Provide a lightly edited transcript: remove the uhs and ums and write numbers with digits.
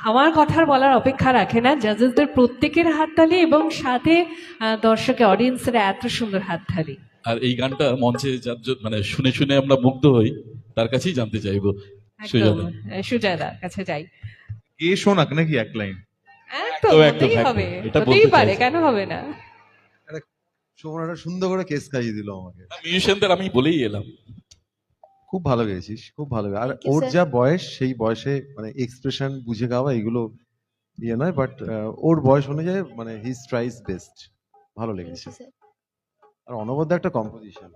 আমার কথার বলার অপেক্ষা রাখে না, জাজেসদের প্রত্যেকের হাততালি এবং সাথে দর্শকের অডিয়েন্সের এত সুন্দর হাততালি। আর এই গানটা মঞ্চে মানে শুনে শুনে আমরা মুগ্ধ হই, তার কাছেই জানতে চাইবো। সুজয়দার কাছে যাই। কে শোনাক নাকি এক লাইন? হবে, হতেই পারে, কেন হবে না? শোভনাটা সুন্দর করে কেস খাইয়ে দিল আমাকে। মিউজিশিয়ানদের আমি বলেই এলাম, খুব ভালো গেয়েছিস, খুব ভালো। আর ওর যা বয়স, সেই বয়সে মানে এক্সপ্রেশন বুঝে গাওয়া এগুলো ইয়ে নয়, বাট ওর বয়স অনুযায়ী মানে হি ট্রাইস বেস্ট। ভালো লেগেছে। আর অনবদ্য একটা কম্পোজিশন।